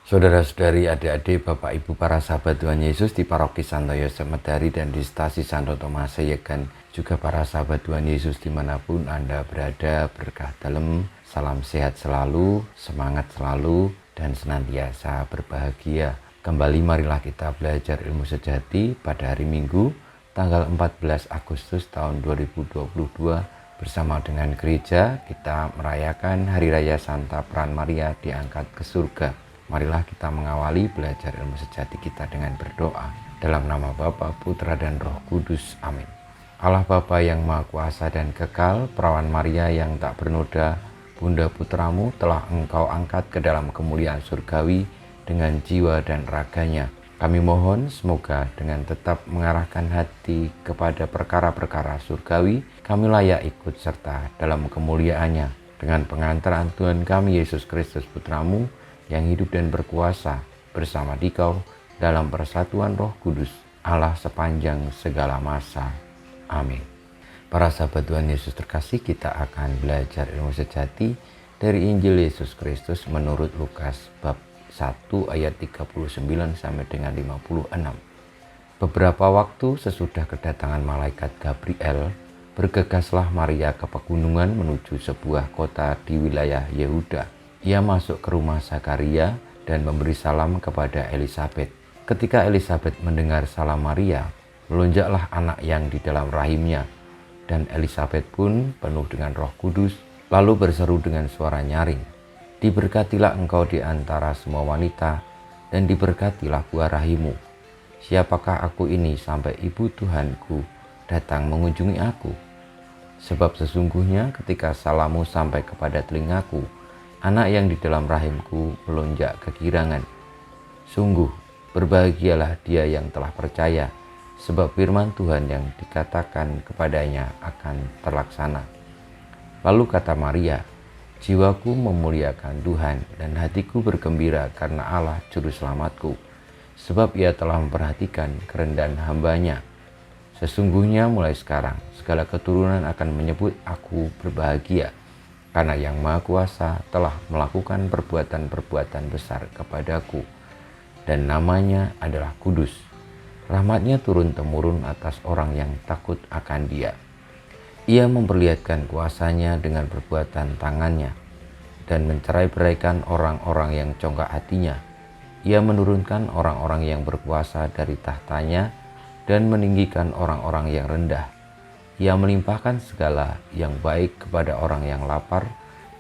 Saudara-saudari, adik-adik, Bapak Ibu, para sahabat Tuhan Yesus di Paroki Santo Yosef Medari dan di Stasi Santo Tomas Seyegan, juga para sahabat Tuhan Yesus dimanapun Anda berada, berkah dalam, salam sehat selalu, semangat selalu, dan senantiasa berbahagia. Kembali marilah kita belajar ilmu sejati pada hari Minggu, tanggal 14 Agustus tahun 2022, bersama dengan gereja kita merayakan Hari Raya Santa Peran Maria diangkat ke surga. Marilah kita mengawali belajar ilmu sejati kita dengan berdoa. Dalam nama Bapa, Putra, dan Roh Kudus. Amin. Allah Bapa yang Maha Kuasa dan Kekal, Perawan Maria yang tak bernoda, Bunda Putramu telah Engkau angkat ke dalam kemuliaan surgawi dengan jiwa dan raganya. Kami mohon semoga dengan tetap mengarahkan hati kepada perkara-perkara surgawi, kami layak ikut serta dalam kemuliaannya. Dengan pengantaran Tuhan kami Yesus Kristus Putramu, yang hidup dan berkuasa bersama Dikau dalam persatuan Roh Kudus, Allah sepanjang segala masa. Amin. Para sahabat Tuhan Yesus terkasih, kita akan belajar ilmu sejati dari Injil Yesus Kristus menurut Lukas bab 1 ayat 39 sampai dengan 56. Beberapa waktu sesudah kedatangan malaikat Gabriel, bergegaslah Maria ke pegunungan menuju sebuah kota di wilayah Yehuda. Ia masuk ke rumah Zakaria dan memberi salam kepada Elisabet. Ketika Elisabet mendengar salam Maria, melonjaklah anak yang di dalam rahimnya, dan Elisabet pun penuh dengan Roh Kudus, lalu berseru dengan suara nyaring, "Diberkatilah engkau di antara semua wanita, dan diberkatilah buah rahimmu. Siapakah aku ini sampai ibu Tuhanku datang mengunjungi aku? Sebab sesungguhnya ketika salammu sampai kepada telingaku, anak yang di dalam rahimku melonjak kegirangan. Sungguh, berbahagialah dia yang telah percaya, sebab firman Tuhan yang dikatakan kepadanya akan terlaksana." Lalu kata Maria, "Jiwaku memuliakan Tuhan, dan hatiku bergembira karena Allah Juru Selamatku, sebab ia telah memperhatikan kerendahan hambanya. Sesungguhnya mulai sekarang, segala keturunan akan menyebut aku berbahagia, karena Yang Maha Kuasa telah melakukan perbuatan-perbuatan besar kepadaku, dan namanya adalah Kudus. Rahmatnya turun-temurun atas orang yang takut akan Dia. Ia memperlihatkan kuasanya dengan perbuatan tangannya, dan mencerai-beraikan orang-orang yang congkak hatinya. Ia menurunkan orang-orang yang berkuasa dari tahtanya, dan meninggikan orang-orang yang rendah. Ia melimpahkan segala yang baik kepada orang yang lapar,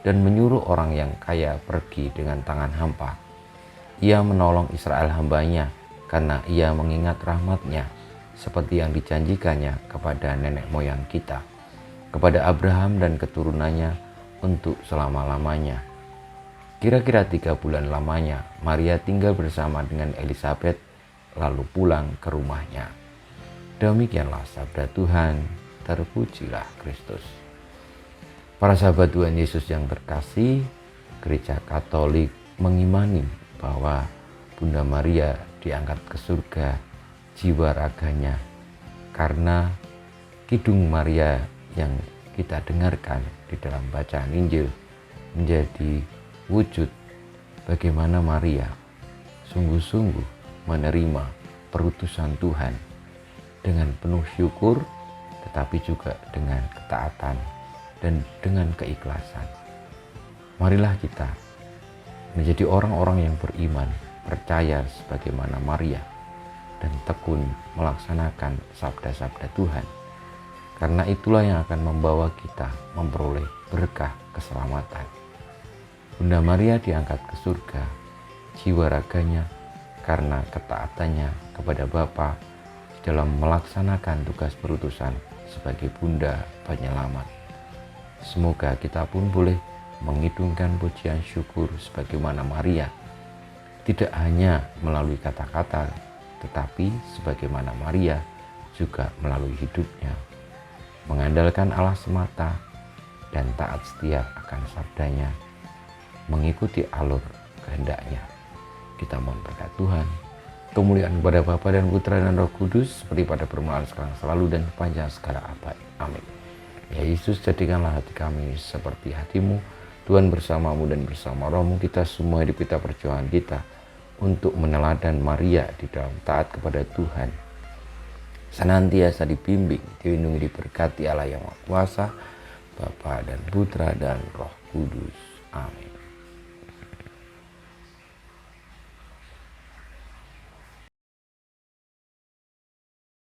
dan menyuruh orang yang kaya pergi dengan tangan hampa. Ia menolong Israel hambanya, karena ia mengingat rahmat-Nya, seperti yang dijanjikannya kepada nenek moyang kita, kepada Abraham dan keturunannya untuk selama-lamanya." Kira-kira 3 bulan lamanya, Maria tinggal bersama dengan Elisabet, lalu pulang ke rumahnya. Demikianlah sabda Tuhan. Terpujilah Kristus. Para sahabat Tuhan Yesus yang terkasih, Gereja Katolik mengimani bahwa Bunda Maria diangkat ke surga jiwa raganya, karena Kidung Maria yang kita dengarkan di dalam bacaan Injil menjadi wujud bagaimana Maria sungguh-sungguh menerima perutusan Tuhan dengan penuh syukur, tetapi juga dengan ketaatan dan dengan keikhlasan. Marilah kita menjadi orang-orang yang beriman, percaya sebagaimana Maria, dan tekun melaksanakan sabda-sabda Tuhan. Karena itulah yang akan membawa kita memperoleh berkah keselamatan. Bunda Maria diangkat ke surga, jiwa raganya, karena ketaatannya kepada Bapa dalam melaksanakan tugas perutusan sebagai Bunda Penyelamat. Semoga kita pun boleh mengidungkan pujian syukur sebagaimana Maria, tidak hanya melalui kata-kata, tetapi sebagaimana Maria juga melalui hidupnya, mengandalkan Allah semata dan taat setia akan sabdanya, mengikuti alur kehendak-Nya. Kita mohon berkat Tuhan, kemuliaan kepada Bapa dan Putra dan Roh Kudus, seperti pada permulaan, sekarang, selalu, dan sepanjang segala abad. Amin. Ya Yesus, jadikanlah hati kami seperti hati-Mu. Tuhan bersamamu dan bersama rohmu, kita semua hidup kita, perjuangan kita, untuk meneladan Maria di dalam taat kepada Tuhan, senantiasa dibimbing, dilindungi, diberkati Allah yang Maha Kuasa, Bapa dan Putra dan Roh Kudus. Amin.